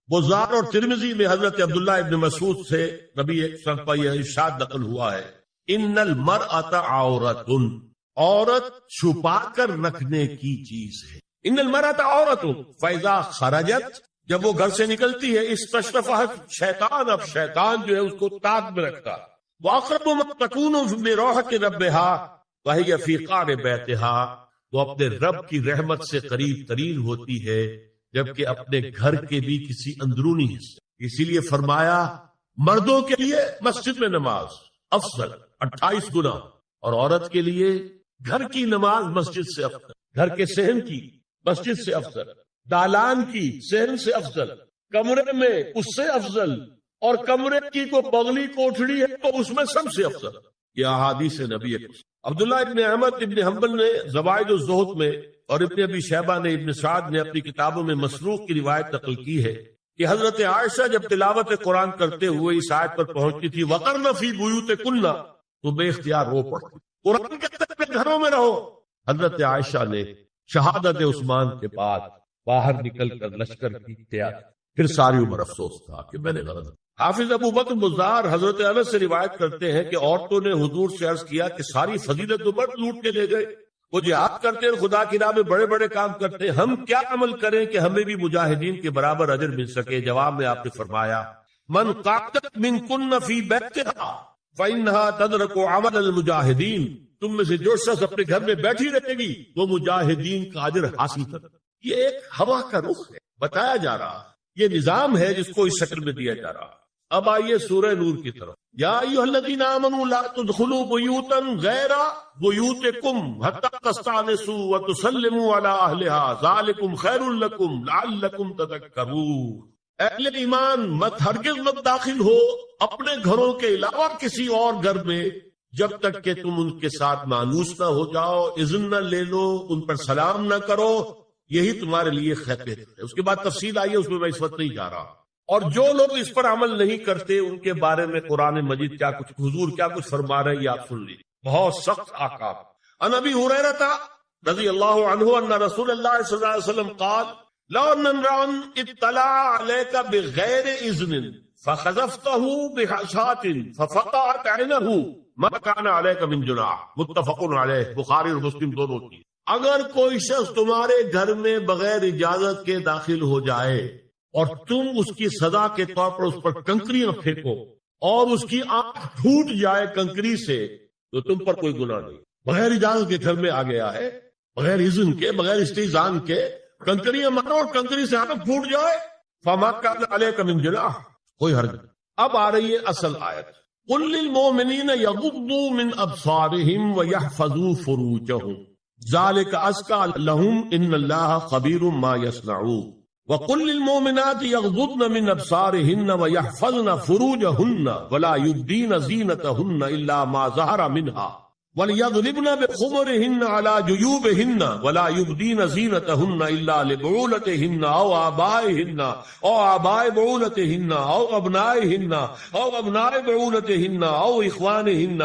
بزار اور ترمذی میں حضرت عبداللہ ابن مسعود سے نبی صلی اللہ علیہ وسلم کا یہ ارشاد نقل ہوا ہے، ان المرأۃ عورۃ، عورت چھپا کر رکھنے کی چیز ہے۔ ان المرأۃ عورۃ فاذا خرجت، جب وہ گھر سے نکلتی ہے، استشرفها شیطان، اب شیطان جو ہے اس کو تاک میں رکھتا۔ واقرب ما تکون بروحۃ ربها وهي في قعر بیتها، وہ اپنے رب کی رحمت سے قریب ترین ہوتی ہے جبکہ اپنے گھر کے بھی کسی اندرونی حصے۔ اسی لیے فرمایا مردوں کے لیے مسجد میں نماز افضل 28 گنا، اور عورت کے لیے گھر کی نماز مسجد سے افضل، گھر کے صحن کی مسجد سے افضل، دالان کی صحن سے افضل، کمرے میں اس سے افضل، اور کمرے کی کو بغلی کوٹھڑی ہے تو اس میں سب سے افضل۔ یہ احادیث نبی عبداللہ ابن احمد ابن حنبل نے زوائد الزہد میں اور ابن ابی شیبہ نے، ابن سعد نے اپنی کتابوں میں مسروق کی روایت نقل کی ہے کہ حضرت عائشہ جب تلاوت قرآن کرتے ہوئے اس آیت پر پہنچتی تھی وَقَرْنَ فِي بُيُوتِكُنَّ، تو بے اختیار رو پڑتی، قرآن کہتے ہیں گھروں میں رہو۔ حضرت عائشہ نے شہادت عثمان کے بعد باہر نکل کر لشکر کی تیاری، پھر ساری عمر افسوس تھا کہ میں نے غلط۔ حافظ ابو بکر بزار حضرت انس سے روایت کرتے ہیں کہ عورتوں نے حضور سے عرض کیا کہ ساری فضیلت تو مرد لوٹ کے لے گئے، وہ جہاد کرتے ہیں، خدا کی راہ میں بڑے بڑے کام کرتے ہیں، ہم کیا عمل کریں کہ ہمیں بھی مجاہدین کے برابر اجر مل سکے؟ جواب میں آپ نے فرمایا من قعدت منکن فی بیتہا فإنہا تدرک عمل المجاہدین، تم میں سے جو شخص اپنے گھر میں بیٹھی رہے گی وہ مجاہدین کا اجر حاصل کرے۔ یہ ایک ہوا کا رخ ہے، بتایا جا رہا ہے، یہ نظام ہے جس کو اس شکل میں دیا جا رہا ہے۔ اب آئیے سورہ نور کی طرف۔ یا ایھا الذین آمنوا لا تدخلوا بیوتا غیر بیوتکم حتی تستأنسوا وتسلموا علی اہلها ذالکم خیر لکم لعلکم تذکرون۔ اہل ایمان مت ہرگز مت داخل ہو اپنے گھروں کے علاوہ کسی اور گھر میں جب تک کہ تم ان کے ساتھ مانوس نہ ہو جاؤ، اذن نہ لے لو، ان پر سلام نہ کرو، یہی تمہارے لیے خیر ہے۔ اس کے بعد تفصیل آئی ہے، اس میں میں اس وقت نہیں جا رہا۔ اور جو لوگ اس پر عمل نہیں کرتے ان کے بارے میں قرآن مجید کیا کچھ حضور کیا کچھ فرما رہے ہیں یہ آپ سن لیجیے، بہت سخت احکام۔ عن ابی ہریرہ رضی اللہ عنہ ان رسول اللہ صلی اللہ علیہ وسلم قال لو ان امرا اطلع عليك بغیر اذن فخذفته بحشاة ففقعت عينه ما كان عليك من جناح، متفق علیہ، بخاری اور مسلم دونوں کی۔ اگر کوئی شخص تمہارے گھر میں بغیر اجازت کے داخل ہو جائے اور تم اس کی سزا کے طور پر اس پر کنکریاں پھینکو اور اس کی آنکھ پھوٹ جائے کنکری سے تو تم پر کوئی گناہ نہیں۔ بغیر اجازت کے گھر میں آ گیا ہے، بغیر اذن کے، بغیر استئذان کے کنکریاں مارو اور کنکری سے آنکھ پھوٹ جائے، فما کان علیک من جناح، کوئی حرج نہیں۔ اب آ رہی ہے اصل آیت، قل للمؤمنین یغضوا من ابصارہم ویحفظوا فروجہم ذلک ازکی لہم ان اللہ خبیر ما یصنعون وَقُلْ لِلْمُؤْمِنَاتِ يَغْضُضْنَ مِنْ أَبْصَارِهِنَّ وَيَحْفَظْنَ فُرُوجَهُنَّ وَلَا يُبْدِينَ زِينَتَهُنَّ إِلَّا مَا ظَهَرَ مِنْهَا وَلْيَضْرِبْنَ بِخُمُرِهِنَّ عَلَى جُيُوبِهِنَّ وَلَا يُبْدِينَ زِينَتَهُنَّ إِلَّا لِبُعُولَتِهِنَّ أَوْ آبَائِهِنَّ أَوْ آبَاءِ بُعُولَتِهِنَّ أَوْ أَبْنَائِهِنَّ أَوْ أَبْنَاءِ بُعُولَتِهِنَّ أَوْ إِخْوَانِهِنَّ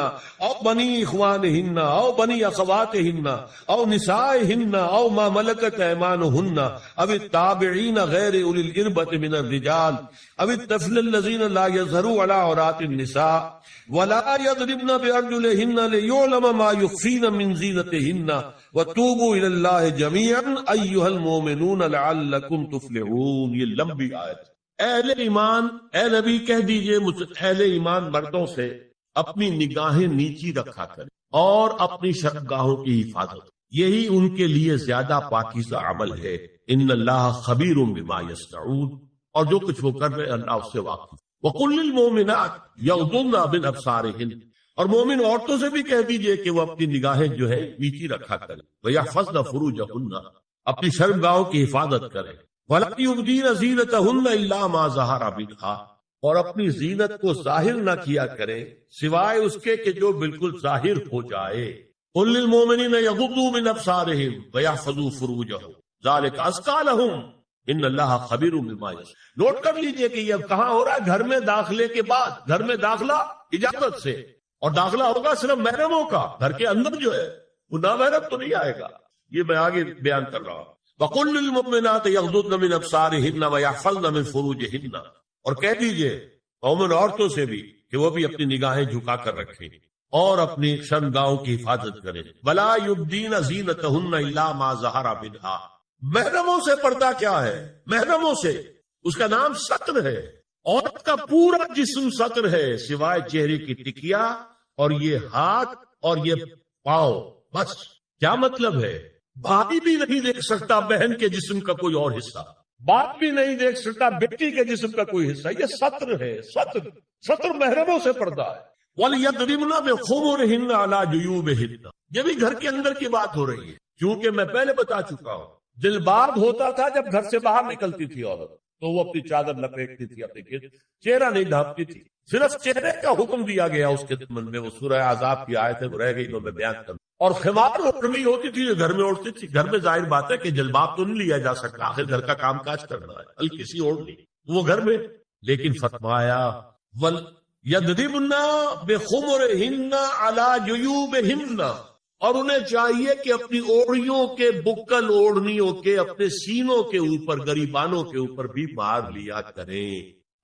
أَوْ بَنِي إِخْوَانِهِنَّ أَوْ بَنِي أَخَوَاتِهِنَّ أَوْ نِسَائِهِنَّ أَوْ مَا مَلَكَتْ أَيْمَانُهُنَّ أَوِ التَّابِعِينَ غَيْرِ أُولِي الْإِرْبَةِ مِنَ الرِّجَالِ أَوِ الطَّفْلِ الَّذِينَ لَا يَظْهَرُوا عَلَى عَوْرَاتِ النِّسَاءِ وَلَا يَضْرِبْنَ بِأَرْجُلِهِنَّ لِيُعْلَمَ مَا يُخْفِينَ مِنْ زِينَتِهِنَّ وَتُوبُوا إِلَى اللَّهِ جَمِيعًا أَيُّهَا الْمُؤْمِنُونَ لَعَلَّكُمْ تُفْلِحُونَ۔ یہ لمبی آیت۔ اہل ایمان، اے نبی کہہ دیجئے اہل ایمان مردوں سے اپنی نگاہیں نیچی رکھا کریں اور اپنی شرمگاہوں کی حفاظت، یہی ان کے لیے زیادہ پاکیزہ عمل ہے۔ ان اللہ خبیر بما یصنعون، اور جو کچھ وہ کر رہے اللہ اس سے واقف۔ وَقُلْ لِلْمُؤْمِنَاتِ یغضضن مِنْ أَبْصَارِهِنَّ، اور مومن عورتوں سے بھی کہہ دیجئے کہ وہ اپنی نگاہیں جو ہے نیچی رکھا کریں، وَيَحْفَظْنَ فُرُوجَهُنَّ، اپنی شرمگاہوں کی حفاظت کریں، وَلَا يُبْدِينَ زِينَتَهُنَّ إِلَّا مَا ظَهَرَ مِنْهَا، اور اپنی زینت کو ظاہر نہ کیا کریں سوائے اس کے کہ جو بالکل ظاہر ہو جائے۔ قُلْ لِلْمُؤْمِنِينَ يَغُضُّوا مِنْ أَبْصَارِهِمْ وَيَحْفَظُوا فُرُوجَهُمْ ذَلِكَ أَزْكَىٰ لَهُمْ ان اللہ خبیر بما یصنعون۔ نوٹ کر لیجئے کہ یہ کہاں ہو رہا ہے؟ گھر میں داخلے کے بعد، گھر میں داخلہ اجازت سے، اور داخلہ ہوگا صرف محرموں کا، گھر کے اندر جو ہے وہ نامحرم تو نہیں آئے گا۔ یہ میں آگے بیان کر رہا ہوں۔ وَقُلْ لِلْمُؤْمِنَاتِ يَغْضُضْنَ مِنْ أَبْصَارِهِنَّ وَيَحْفَظْنَ مِنْ فُرُوجِهِنَّ، اور کہہ دیجئے مومن عورتوں سے بھی کہ وہ بھی اپنی نگاہیں جھکا کر رکھیں اور اپنی شرمگاہوں کی حفاظت کریں. وَلَا يُبْدِينَ زِينَتَهُنَّ إِلَّا مَا ظَهَرَ مِنْهَا. محرموں سے پردہ کیا ہے؟ محرموں سے اس کا نام ستر ہے. عورت کا پورا جسم ستر ہے سوائے چہرے کی ٹکیا اور یہ ہاتھ اور یہ پاؤں. بس کیا مطلب ہے؟ بھائی بھی نہیں دیکھ سکتا بہن کے جسم کا کوئی اور حصہ، باپ بھی نہیں دیکھ سکتا بیٹی کے جسم کا کوئی حصہ. یہ ستر ہے. ستر محرموں سے پردہ ہے. وَلْيَضْرِبْنَ بِخُمُرِهِنَّ عَلَى جُيُوبِهِنَّ. یہ بھی گھر کے اندر کی بات ہو رہی ہے، کیونکہ میں پہلے بتا چکا ہوں جلباب ہوتا تھا جب گھر سے باہر نکلتی تھی عورت تو وہ اپنی چادر لپیٹتی تھی، اپنے گرد چہرہ نہیں ڈھانپتی تھی. صرف چہرے کا حکم دیا گیا اس کے ضمن میں. وہ سورہ عذاب کی آیت ہے، وہ رہ گئی تو میں بیان کروں. اور خمار اوڑھنی ہوتی تھی جو گھر میں اوڑھتی تھی. گھر میں ظاہر بات ہے کہ جلباب تو نہیں لیا جا سکتا، آخر گھر کا کام کاج کرنا ہے، ہلکی سی اوڑھنی وہ گھر میں. لیکن فرمایا وَلْيَضْرِبْنَ بِخُمُرِهِنَّ عَلَى جُيُوبِهِنَّ، اور انہیں چاہیے کہ اپنی اوڑھیوں کے بکل اوڑھنیوں کے اپنے سینوں کے اوپر گریبانوں کے اوپر بھی مار لیا کریں.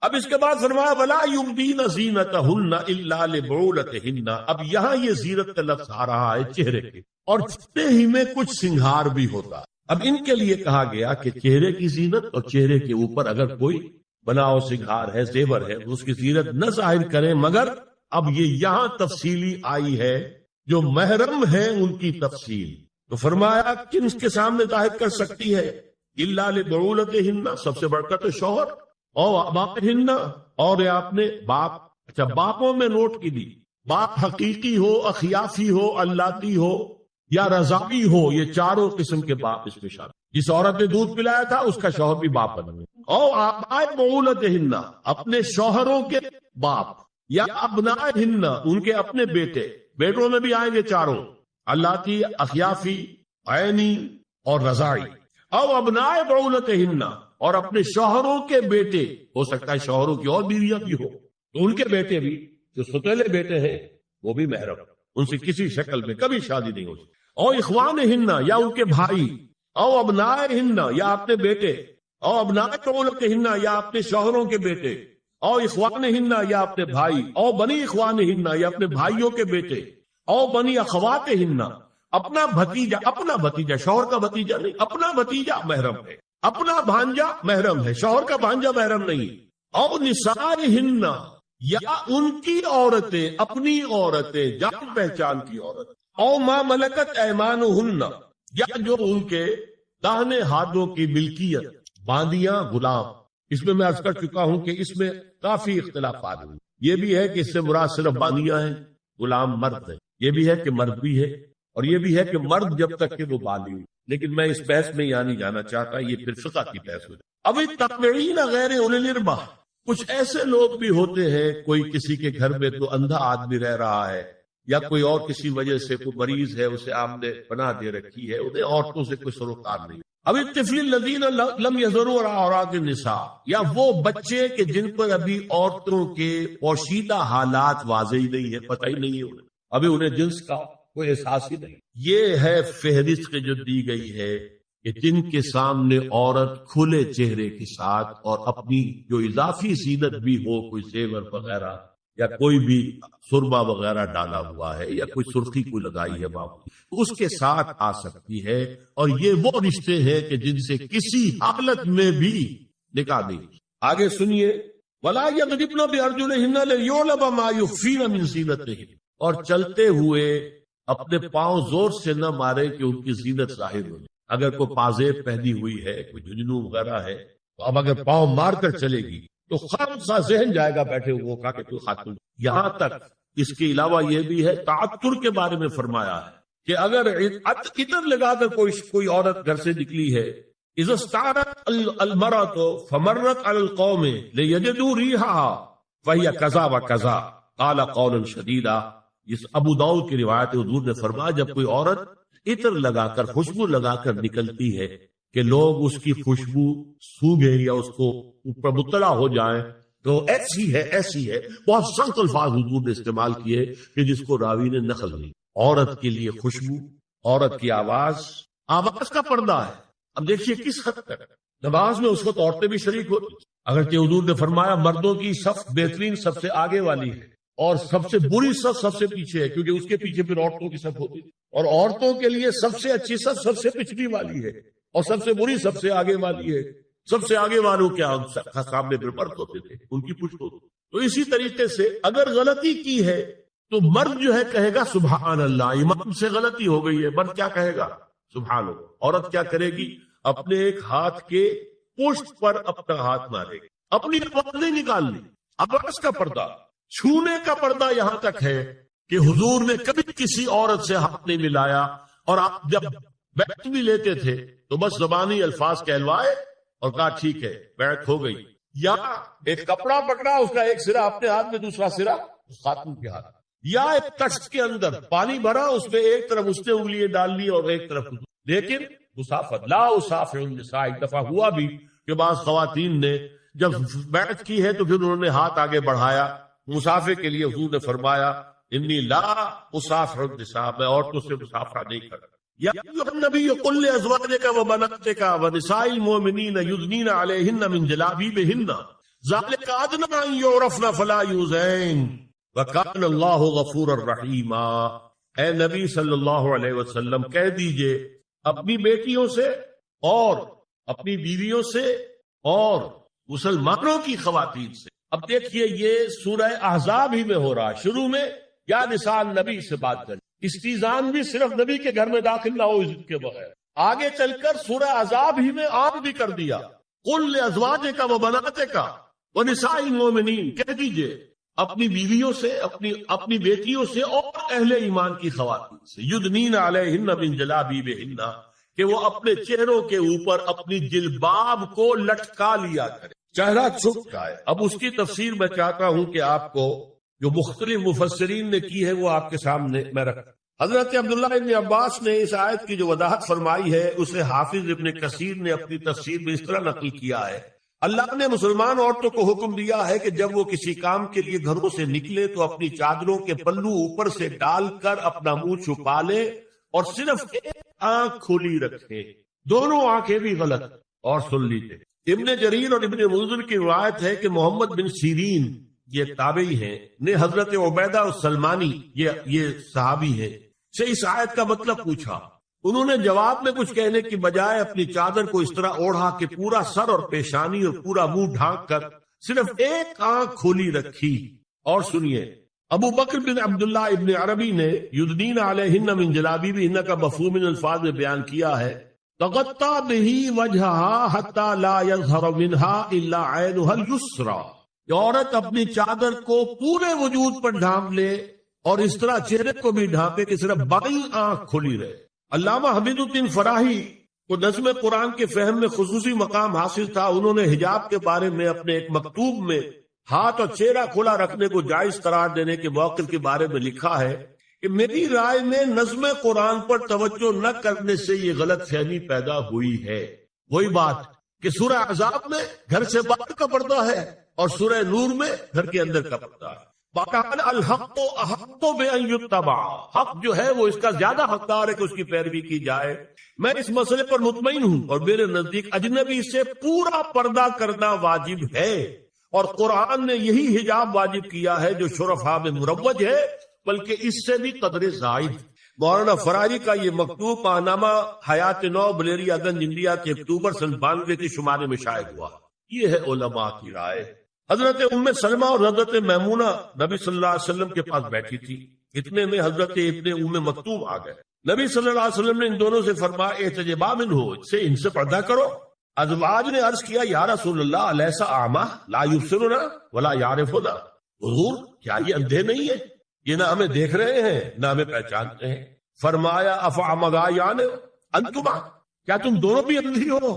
اب اس کے بعد فرمایا وَلَا يُبْدِينَ زِينَتَهُنَّ إِلَّا لِبُعُولَتِهِنَّ. اب یہاں یہ زینت کا لفظ آ رہا ہے چہرے کے، اور چہرے ہی میں کچھ سنگھار بھی ہوتا. اب ان کے لیے کہا گیا کہ چہرے کی زینت اور چہرے کے اوپر اگر کوئی بناؤ سنگھار ہے، زیور ہے، اس کی زینت نہ ظاہر کریں. مگر اب یہ یہاں تفصیلی آئی ہے جو محرم ہے ان کی تفصیل. تو فرمایا کن کے سامنے ظاہر کر سکتی ہے؟ الا لبعولتہن، سب سے بڑھ کر تو شوہر، اور آبائہن، اور اپنے باپ. اچھا باپوں میں نوٹ کی دی، باپ حقیقی ہو، اخیافی ہو، اللاتی ہو یا رضائی ہو، یہ چاروں قسم کے باپ اس میں شامل. جس عورت نے دودھ پلایا تھا اس کا شوہر بھی باپ بن گیا. اور آبائے بعولتہن، اپنے شوہروں کے باپ، یا ابنائہن، ان کے اپنے بیٹے. بیٹوں میں بھی آئیں گے چاروں، اللاتی، اخیافی، عینی اور رضائی. او ابنائے بعولتہن، اور اپنے شوہروں کے بیٹے، ہو سکتا ہے شوہروں کی اور بیویاں بھی ہو تو ان کے بیٹے بھی، جو ستیلے بیٹے ہیں وہ بھی محرم، ان سے کسی شکل میں کبھی شادی نہیں ہو سکتی. او اخوانہن، یا ان کے بھائی. او ابنائہن، یا اپنے بیٹے. او ابنائے بعولتہن، یا اپنے شوہروں کے بیٹے. او اخوانہن، یا اپنے بھائی. او بنی اخوانہن، یا اپنے بھائیوں کے بیٹے. او بنی اخواتہن، اپنا بھتیجا، شوہر کا بھتیجا نہیں، اپنا بھتیجا محرم ہے. اپنا بھانجا محرم ہے، شوہر کا بھانجا محرم نہیں. او نسائہن، یا ان کی عورتیں، اپنی عورتیں، جان پہچان کی عورت. او ما ملکت ایمانہن، یا جو ان کے داہنے ہاتھوں کی ملکیت، باندیاں، غلام. اس میں عرض کر چکا ہوں کہ اس میں کافی اختلافات ہیں. یہ بھی ہے کہ اس سے مراد صرف باندیاں ہیں، غلام مرد ہے. یہ بھی ہے کہ مرد بھی ہے، اور یہ بھی ہے کہ مرد جب تک کہ وہ بالغ. لیکن میں اس بحث میں یہاں نہیں جانا چاہتا، یہ پھر فقہ کی بحث ہو جائے. اب التابعین غیر اولی الارباح، کچھ ایسے لوگ بھی ہوتے ہیں، کوئی کسی کے گھر میں تو اندھا آدمی رہ رہا ہے، یا کوئی اور کسی وجہ سے کوئی مریض ہے، اسے آپ نے پناہ دے رکھی ہے، انہیں عورتوں سے کوئی سروکار نہیں. اب الطفل الذین لم یظہروا علی عورات النساء، یا وہ بچے کہ جن پر ابھی عورتوں کے پوشیدہ حالات واضح ہی نہیں ہے، پتہ ہی نہیں ہے انہیں، ابھی انہیں جنس کا کوئی احساس ہی نہیں. یہ ہے فہرست جو دی گئی ہے کہ جن کے سامنے عورت کھلے چہرے کے ساتھ اور اپنی جو اضافی زینت بھی ہو، کوئی زیور وغیرہ یا کوئی بھی سرما وغیرہ ڈالا ہوا ہے یا کوئی سرخی کو لگائی ہے باپ، اس کے ساتھ آ سکتی ہے. اور یہ وہ رشتے ہیں کہ جن سے کسی حالت میں بھی نکاح نہیں. آگے سنیے وَلَا يَضْرِبْنَ بِأَرْجُلِهِنَّ لِيُعْلَمَ مَا يُخْفِينَ مِنْ زِينَتِهِنَّ، اور چلتے ہوئے اپنے پاؤں زور سے نہ مارے کہ ان کی زینت ظاہر ہو جائے. اگر کوئی پازیب پہنی ہوئی ہے، کوئی جھنجھنو وغیرہ ہے، تو اب اگر پاؤں مار کر چلے گی تو خامخواہ ذہن جائے گا بیٹھے ہوئے کا کہ کوئی خاتون. یہاں تک اس کے علاوہ یہ بھی ہے، تعطر کے بارے میں فرمایا ہے کہ اگر عطر لگا کر کوئی عورت گھر سے نکلی ہے، اذا استعارت المرأة فمرت على القوم ليجدوا ريحها فهي كذا وكذا قال قولا شديدا. اس ابو داؤد کی روایت حضور نے فرمایا جب کوئی عورت عطر لگا کر، خوشبو لگا کر نکلتی ہے کہ لوگ اس کی خوشبو سونگھیں یا اس کو اوپر مطلع ہو جائیں تو ایسی ہے، ایسی ہے. بہت سخت الفاظ حضور نے استعمال کیے کہ جس کو راوی نے نقل نہیں. عورت کے لیے خوشبو، عورت کی آواز کا پردہ ہے. اب دیکھیے کس حد تک نماز میں اس وقت عورتیں بھی شریک ہوتی، اگرچہ حضور نے فرمایا مردوں کی صف بہترین سب سے آگے والی ہے اور سب سے بری صف سب سے پیچھے ہے، کیونکہ اس کے پیچھے پھر عورتوں کی صف ہوتی ہے، اور عورتوں کے لیے سب سے اچھی صف سب سے پچھلی والی ہے اور سب سے بری سب سے آگے والی ہے۔ سب سے آگے والوں کیا سامنے پھر مرد ہوتے تھے، ان کی پشت ہوتی۔ تو اسی طریقے سے اگر غلطی کی ہے تو مرد جو ہے کہے گا سبحان اللہ، امام سے غلطی ہو گئی ہے، مرد کیا کہے گا سبحان اللہ۔ عورت کیا کرے گی؟ اپنے ایک ہاتھ کے پشت پر اپنا ہاتھ مارے گی، اپنی آواز نہیں نکالنی۔ عباس کا پردہ، چھونے کا پردہ یہاں تک ہے کہ حضور نے کبھی کسی عورت سے ہاتھ نہیں ملایا، اور آپ جب بیعت بھی لیتے تھے تو بس زبانی الفاظ کہلوائے اور کہا ٹھیک ہے بیعت ہو گئی، یا ایک کپڑا پکڑا، اس کا ایک سرا اپنے ہاتھ میں دوسرا سرا خاتون کے ہاتھ، یا ایک کشت کے اندر پانی بھرا، اس میں ایک طرف اس نے انگلیاں ڈال لی اور ایک طرف، لیکن مسافر لا اسافر النساء۔ ایک دفعہ ہوا بھی کہ بعض خواتین نے جب بیعت کی ہے تو پھر انہوں نے ہاتھ آگے بڑھایا مسافر کے لیے، حضور نے فرمایا انی لا اسافر النساء، میں عورتوں سے مسافرہ نہیں کرتا۔ یا ایھا النبی قل لازواجک وبناتک ونساء المؤمنین یدنین علیہن من جلابیبہن ذلک ادنی ان یعرفن فلا یؤذین وکان اللہ غفورا رحیما۔ اے نبی صلی اللہ علیہ وسلم کہہ دیجئے اپنی بیٹیوں سے اور اپنی بیویوں سے اور مسلمانوں کی خواتین سے۔ اب دیکھیے یہ سورہ احزاب ہی میں ہو رہا ہے، شروع میں یا نساء نبی سے بات کریں، استیزان بھی صرف نبی کے گھر میں داخل نہ ہو عزت کے بغیر، آگے چل کر سورہ احزاب ہی میں عام بھی کر دیا، قل لازواجک وبناتک ونساء المؤمنین، کہہ دیجئے اپنی بیویوں سے، اپنی بیٹیوں سے اور اہل ایمان کی خواتین سے، یدنین علیہن من جلابیبہن، کہ وہ اپنے چہروں کے اوپر اپنی جلباب کو لٹکا لیا کرے، چہرہ چھپ جائے۔ اب اس کی تفسیر میں چاہتا ہوں کہ آپ کو جو مختلف مفسرین نے کی ہے وہ آپ کے سامنے میں رکھتا۔ حضرت عبداللہ ابن عباس نے اس آیت کی جو وضاحت فرمائی ہے اسے حافظ ابن کثیر نے اپنی تفسیر میں اس طرح نقل کیا ہے، اللہ نے مسلمان عورتوں کو حکم دیا ہے کہ جب وہ کسی کام کے لیے گھروں سے نکلے تو اپنی چادروں کے پلو اوپر سے ڈال کر اپنا منہ چھپا لے اور صرف ایک آنکھ کھلی رکھے، دونوں آنکھیں بھی غلط، اور سن لیجیے ابن جریر اور ابن منذر کی روایت ہے کہ محمد بن سیرین یہ تابعی ہیں نے حضرت عبیدہ السلمانی یہ صحابی ہیں سے اس آیت کا مطلب پوچھا، انہوں نے جواب میں کچھ کہنے کی بجائے اپنی چادر کو اس طرح اوڑھا کہ پورا سر اور پیشانی اور پورا منہ ڈھانک کر صرف ایک آنکھ کھولی رکھی۔ اور سنیے ابو بکر بن عبداللہ ابن عربی نے یدنین علیہن من جلابیبہن کا مفہوم من الفاظ میں بیان کیا ہے، تغطى به وجهها حتى لا يظهر منها الا عينها اليسرى، کہ عورت اپنی چادر کو پورے وجود پر ڈھانپ لے اور اس طرح چہرے کو بھی ڈھانپے کہ صرف بائیں آنکھ کھلی رہے۔ علامہ حمید الدین فراہی کو نظم قرآن کے فہم میں خصوصی مقام حاصل تھا، انہوں نے حجاب کے بارے میں اپنے ایک مکتوب میں ہاتھ اور چہرہ کھلا رکھنے کو جائز قرار دینے کے موقف کے بارے میں لکھا ہے کہ میری رائے میں نظم قرآن پر توجہ نہ کرنے سے یہ غلط فہمی پیدا ہوئی ہے۔ وہی بات کہ سورہ احزاب میں گھر سے باہر کا پردہ ہے اور سورہ نور میں گھر کے اندر کا پردہ ہے۔ وَقَالَ الْحَقُّ أَحَقُّ بِأَن يُتَّبَعَ، حق جو ہے وہ اس کا زیادہ حقدار ہے کہ اس کی پیروی کی جائے۔ میں اس مسئلے پر مطمئن ہوں اور میرے نزدیک اجنبی سے پورا پردہ کرنا واجب ہے، اور قرآن نے یہی حجاب واجب کیا ہے جو شرفاء میں مروج ہے، بلکہ اس سے بھی قدر زائد۔ مولانا فراری کا یہ مکتوب پانامہ حیات نو بلیریا گنج انڈیا کے اکتوبر سن 92 کے شمارے میں شائع ہوا۔ یہ ہے علماء کی رائے۔ حضرت ام سلمہ اور حضرت میمونہ نبی صلی اللہ علیہ وسلم کے پاس بیٹھی تھی، اتنے میں حضرت ابن ام مکتوم آ گئے۔ نبی صلی اللہ علیہ وسلم نے ان دونوں سے فرمایا احتجبا منہ، ان سے پردہ کرو۔ ازواج نے عرض کیا یا رسول اللہ الیس اعمی لا یبصرنا ولا یعرفنا، حضور کیا یہ اندھے نہیں ہے، یہ نہ ہمیں دیکھ رہے ہیں نہ ہمیں پہچانتے ہیں۔ فرمایا افعمغایان انتما، کیا تم دونوں بھی اندھی ہو؟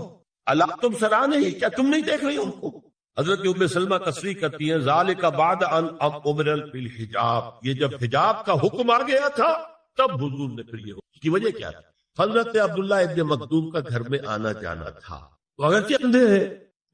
اللہ تم سرا نہیں، کیا تم نہیں دیکھ رہی ان کو؟ حضرت ام سلمہ تصریح کرتی ہیں ذالک بعد ان امر بالحجاب، یہ جب حجاب کا حکم آ گیا تھا تب حضور نے پھر یہ حکم، اس کی وجہ کیا تھی؟ حضرت عبداللہ ابن مکتوم کا گھر میں آنا جانا تھا، تو اگرچہ اندھے ہیں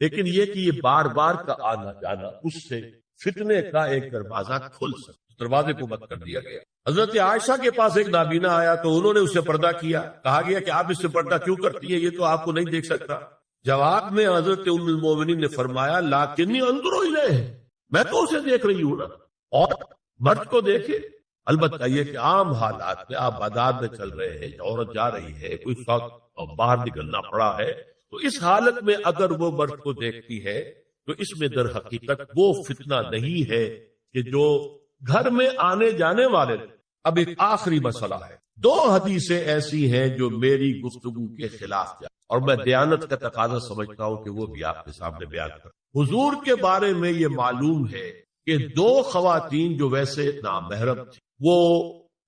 لیکن یہ کہ یہ بار بار کا آنا جانا اس سے فتنے کا ایک دروازہ کھل سکتا، دروازے کو بند کر دیا گیا۔ حضرت عائشہ کے پاس ایک نابینا آیا تو انہوں نے اسے پردہ کیا. کہا گیا کہ آپ اس سے پردہ کیوں کرتی ہیں, یہ تو آپ کو نہیں دیکھ سکتا. جواب میں حضرت ام المومنین نے فرمایا لیکنی انظر الیہ, میں تو اسے دیکھ رہی ہوں نا, اور مرد کو دیکھے. البتہ یہ کہ عام حالات میں آپ بازار میں چل رہے ہیں, عورت جا رہی ہے, کوئی شوق باہر نکلنا پڑا ہے, تو اس حالت میں اگر وہ مرد کو دیکھتی ہے تو اس میں در حقیقت وہ فتنہ نہیں ہے کہ جو گھر میں آنے جانے والے. اب ایک آخری مسئلہ ہے, 2 حدیثیں ایسی ہیں جو میری گفتگو کے خلاف جائیں, اور میں دیانت کا تقاضا سمجھتا ہوں کہ وہ بھی آپ کے سامنے بیان کروں. حضور کے بارے میں یہ معلوم ہے کہ 2 خواتین جو ویسے نامحرم تھیں وہ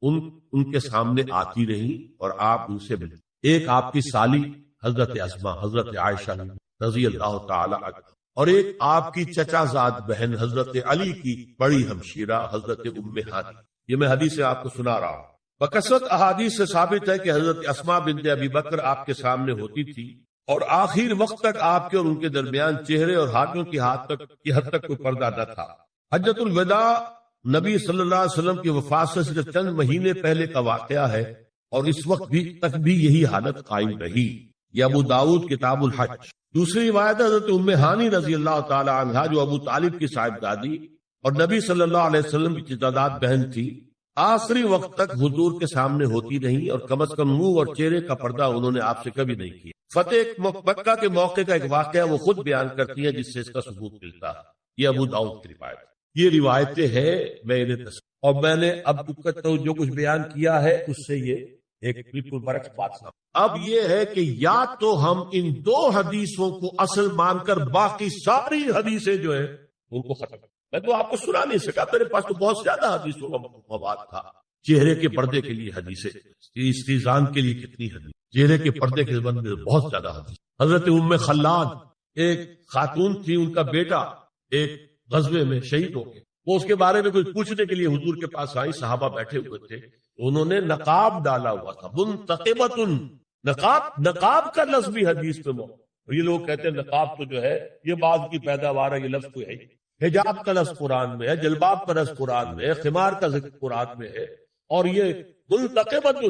ان کے سامنے آتی رہیں اور آپ ان سے ملے. ایک آپ کی سالی حضرت اسما حضرت عائشہ رضی اللہ تعالی عنہ, اور ایک آپ کی چچا زاد بہن حضرت علی کی بڑی ہمشیرہ حضرت ام ہانی. یہ میں حدیث سے آپ کو سنا رہا ہوں. بکثرت احادیث سے ثابت ہے کہ حضرت اسما بنت ابی بکر آپ کے سامنے ہوتی تھی, اور آخر وقت تک آپ کے اور ان کے درمیان چہرے اور ہاتھوں کی حد تک کوئی پردہ نہ تھا. حجۃ الوداع نبی صلی اللہ علیہ وسلم کی وفات سے صرف چند مہینے پہلے کا واقعہ ہے, اور اس وقت تک بھی یہی حالت قائم رہی. یہ ابو داؤد کتاب الحج. دوسری روایت حضرت ام ہانی رضی اللہ تعالی عنہا جو ابو طالب کی صاحبزادی اور نبی صلی اللہ علیہ وسلم کی چچاداد بہن تھی, آخری وقت تک حضور کے سامنے ہوتی رہی, اور کم از کم منہ اور چہرے کا پردہ انہوں نے آپ سے کبھی نہیں کیا. فتح مکہ کے موقع کا ایک واقعہ وہ خود بیان کرتی ہے جس سے اس کا ثبوت ملتا ہے. یہ ابو داؤد کی روایت. یہ روایتیں ہیں, میں انہیں اور میں نے اب جو کچھ بیان کیا ہے اس سے یہ ایک بالکل برعکس بات سمجھ. اب یہ ہے کہ یا تو ہم ان 2 حدیثوں کو اصل مان کر باقی ساری حدیثیں جو ہیں ان کو ختم. میں تو آپ کو سنا نہیں سکا, میرے پاس تو بہت زیادہ حدیثوں کا مواد تھا. چہرے کے پردے کے لیے حدیثیں, استیزان کے لیے کتنی حدیث, چہرے کے پردے کے بارے میں بہت زیادہ حدیث. حضرت ام خلاد ایک خاتون تھی, ان کا بیٹا ایک غزوے میں شہید ہو گئے. وہ اس کے بارے میں کچھ پوچھنے کے لیے حضور کے پاس آئی, صحابہ بیٹھے ہوئے تھے, انہوں نے نقاب ڈالا ہوا تھا. منتقبۃ, نقاب کا لفظ بھی حدیث پہ موجود. یہ لوگ کہتے ہیں نقاب تو جو ہے یہ بعد کی پیداوار ہے, یہ لفظ کوئی ہے. حجاب کا لفظ قرآن میں ہے, جلباب کا لفظ قرآن میں ہے, خمار کا ذکر قرآن میں ہے, اور یہ منتقبۃ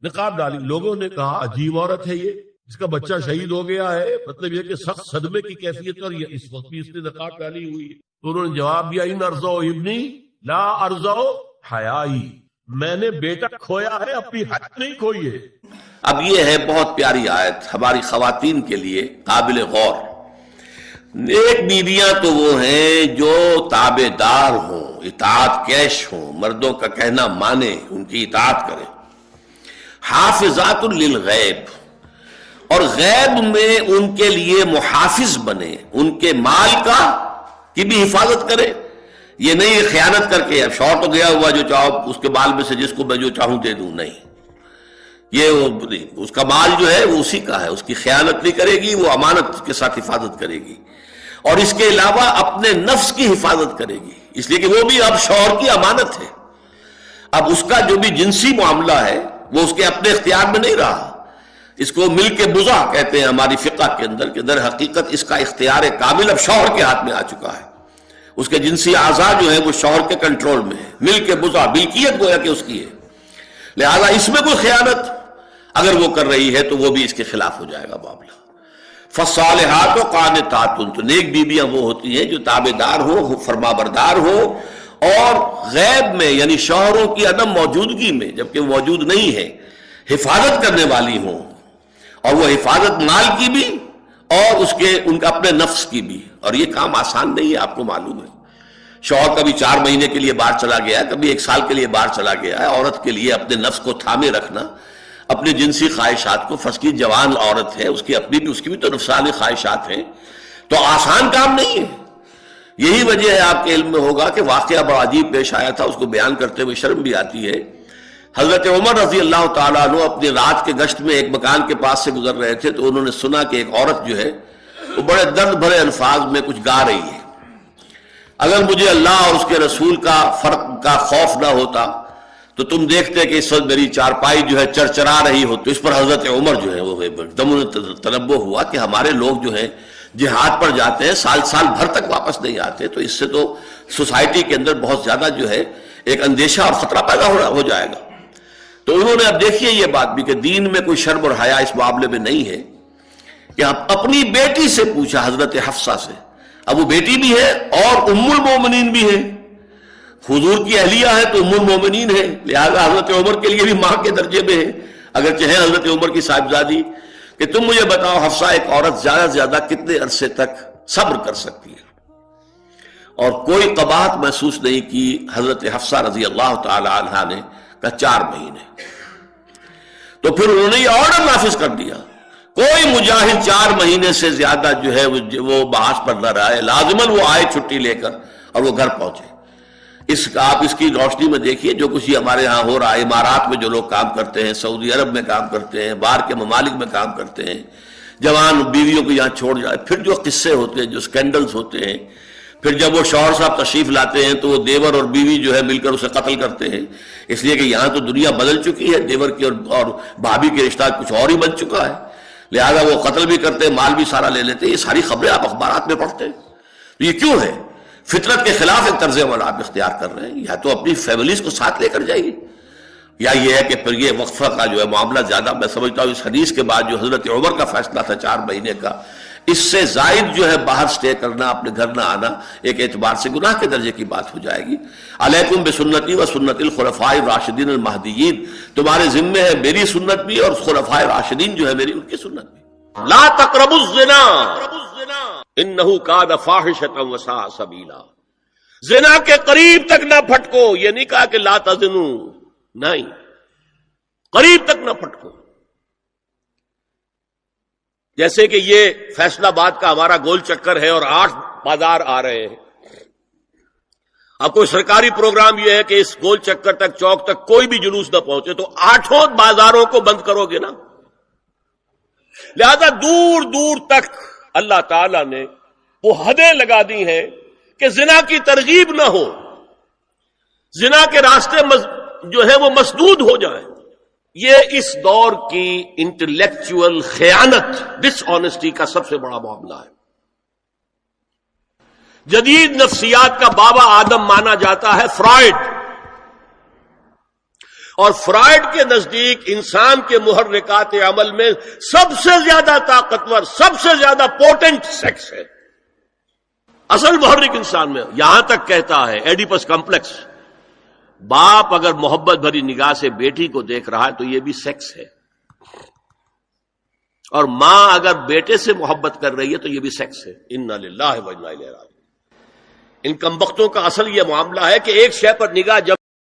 نقاب ڈالی. لوگوں نے کہا عجیب عورت ہے یہ, اس کا بچہ شہید ہو گیا ہے, مطلب یہ کہ سخت صدمے کی کیفیت, اور یہ اس وقت بھی اس نے نقاب ڈالی ہوئی ہے. تو انہوں نے جواب دیا ان ارزو ابنی لا ارزو حیائی, میں نے بیٹا کھویا ہے, اپنی حق نہیں کھوئی ہے. اب یہ ہے بہت پیاری آیت ہماری خواتین کے لیے قابل غور. ایک بیویاں تو وہ ہیں جو تابع دار ہوں, اطاعت کیش ہوں, مردوں کا کہنا مانے, ان کی اطاعت کریں. حافظات للغیب, اور غیب میں ان کے لیے محافظ بنے, ان کے مال کی بھی حفاظت کرے. یہ نہیں خیانت کر کے اب شوہر تو گیا ہوا جو چاہو اس کے مال میں سے جس کو میں جو چاہوں دے دوں, نہیں. یہ اس کا مال جو ہے وہ اسی کا ہے, اس کی خیانت نہیں کرے گی, وہ امانت کے ساتھ حفاظت کرے گی, اور اس کے علاوہ اپنے نفس کی حفاظت کرے گی, اس لیے کہ وہ بھی اب شوہر کی امانت ہے. اب اس کا جو بھی جنسی معاملہ ہے وہ اس کے اپنے اختیار میں نہیں رہا. اس کو مل کے بزا کہتے ہیں ہماری فقہ کے اندر, کہ در حقیقت اس کا اختیار کامل اب شوہر کے ہاتھ میں آ چکا ہے. اس کے جنسی اعضاء جو ہے وہ شوہر کے کنٹرول میں ہے. مل کے بزا, ملکیت گویا کہ اس کی ہے. لہذا اس میں کوئی خیانت اگر وہ کر رہی ہے تو وہ بھی اس کے خلاف ہو جائے گا معاملہ. فالصالحات قانتات, تو نیک بیویاں وہ ہوتی ہیں جو تابع دار ہو, فرما بردار ہو, اور غیب میں یعنی شوہروں کی عدم موجودگی میں جبکہ موجود نہیں ہے حفاظت کرنے والی ہوں, اور وہ حفاظت مال کی بھی اور ان کا اپنے نفس کی بھی. اور یہ کام آسان نہیں ہے, آپ کو معلوم ہے. شوہر کبھی 4 مہینے کے لیے باہر چلا گیا ہے, کبھی 1 سال کے لیے باہر چلا گیا ہے. عورت کے لیے اپنے نفس کو تھامے رکھنا, اپنے جنسی خواہشات کو, فرض کی جوان عورت ہے, اس کی بھی تو نفسانی خواہشات ہیں, تو آسان کام نہیں ہے. یہی وجہ ہے, آپ کے علم میں ہوگا کہ واقعہ بڑا عجیب پیش آیا تھا, اس کو بیان کرتے ہوئے شرم بھی آتی ہے. حضرت عمر رضی اللہ تعالیٰ عنہ اپنی رات کے گشت میں ایک مکان کے پاس سے گزر رہے تھے, تو انہوں نے سنا کہ ایک عورت جو ہے وہ بڑے درد بھرے الفاظ میں کچھ گا رہی ہے. اگر مجھے اللہ اور اس کے رسول کا فرق کا خوف نہ ہوتا تو تم دیکھتے کہ اس وقت میری چارپائی جو ہے چرچرا رہی ہو. تو اس پر حضرت عمر جو ہے وہ دم تنبہ ہوا کہ ہمارے لوگ جو ہیں جہاد پر جاتے ہیں, سال بھر تک واپس نہیں آتے, تو اس سے تو سوسائٹی کے اندر بہت زیادہ جو ہے ایک اندیشہ اور خطرہ پیدا ہو جائے گا. تو انہوں نے اب دیکھیے یہ بات بھی کہ دین میں کوئی شرم اور حیا اس معاملے میں نہیں ہے کہ اپنی بیٹی سے پوچھا، حضرت حفصہ سے. اب وہ بیٹی بھی ہے اور ام المومنین بھی ہے، حضور کی اہلیہ ہے تو ام المومنین ہے، لہذا حضرت عمر کے لیے بھی ماں کے درجے میں ہے اگرچہ ہے حضرت عمر کی صاحبزادی. کہ تم مجھے بتاؤ حفصہ، ایک عورت زیادہ سے زیادہ کتنے عرصے تک صبر کر سکتی ہے؟ اور کوئی قباحت محسوس نہیں کی حضرت حفصہ رضی اللہ تعالی عنہا نے، کہا 4 مہینے. تو پھر انہوں نے یہ آرڈر نافذ کر دیا، کوئی مجاہد 4 مہینے سے زیادہ جو ہے وہ بحث پر نہ رہے، لازماً وہ آئے چھٹی لے کر اور وہ گھر پہنچے. آپ اس کی روشنی میں دیکھیے جو کچھ ہمارے ہاں ہو رہا ہے، امارات میں جو لوگ کام کرتے ہیں، سعودی عرب میں کام کرتے ہیں، باہر کے ممالک میں کام کرتے ہیں، جوان بیویوں کو یہاں چھوڑ جائے، پھر جو قصے ہوتے ہیں، جو سکینڈلز ہوتے ہیں، پھر جب وہ شوہر صاحب تشریف لاتے ہیں تو وہ دیور اور بیوی جو ہے مل کر اسے قتل کرتے ہیں، اس لیے کہ یہاں تو دنیا بدل چکی ہے، دیور کی اور بھابھی کے رشتہ کچھ اور ہی بن چکا ہے، لہذا وہ قتل بھی کرتے ہیں، مال بھی سارا لے لیتے ہیں. یہ ساری خبریں آپ اخبارات میں پڑھتے ہیں. تو یہ کیوں ہے؟ فطرت کے خلاف ایک طرز عمل آپ اختیار کر رہے ہیں. یا تو اپنی فیملیز کو ساتھ لے کر جائیے، یا یہ ہے کہ پھر یہ وقفہ کا جو ہے معاملہ زیادہ، میں سمجھتا ہوں اس حدیث کے بعد جو حضرت عمر کا فیصلہ تھا 4 مہینے کا، اس سے زائد جو ہے باہر سٹے کرنا، اپنے گھر نہ آنا، ایک اعتبار سے گناہ کے درجے کی بات ہو جائے گی. علیکم بسنتی و سنت الخلفاء الراشدین المہدیین، تمہارے ذمے ہے میری سنت بھی اور خلفاء راشدین جو ہے میری، ان کی سنت بھی. لا تقربوا الزنا انہ کان فاحشۃ وساء سبیلا. زنا کے قریب تک نہ پھٹکو، یہ نہیں کہا کہ لا تزنوا، نہیں، قریب تک نہ پھٹکو. جیسے کہ یہ فیصلہ آباد کا ہمارا گول چکر ہے اور 8 بازار آ رہے ہیں. اب کوئی سرکاری پروگرام یہ ہے کہ اس گول چکر تک، چوک تک کوئی بھی جلوس نہ پہنچے، تو 8 بازاروں کو بند کرو گے نا. لہذا دور دور تک اللہ تعالی نے وہ حدیں لگا دی ہیں کہ زنا کی ترغیب نہ ہو، زنا کے راستے جو ہے وہ مسدود ہو جائیں. یہ اس دور کی انٹلیکچوئل خیانت، ڈس آنیسٹی کا سب سے بڑا معاملہ ہے. جدید نفسیات کا بابا آدم مانا جاتا ہے فرائڈ، اور فرائڈ کے نزدیک انسان کے محرکات عمل میں سب سے زیادہ طاقتور، سب سے زیادہ پوٹنٹ سیکس ہے. اصل محرک انسان میں، یہاں تک کہتا ہے ایڈیپس کمپلیکس، باپ اگر محبت بھری نگاہ سے بیٹی کو دیکھ رہا ہے تو یہ بھی سیکس ہے، اور ماں اگر بیٹے سے محبت کر رہی ہے تو یہ بھی سیکس ہے. انا للہ و انا الیہ راجعون. ان کمبختوں کا اصل یہ معاملہ ہے کہ ایک شے پر نگاہ جب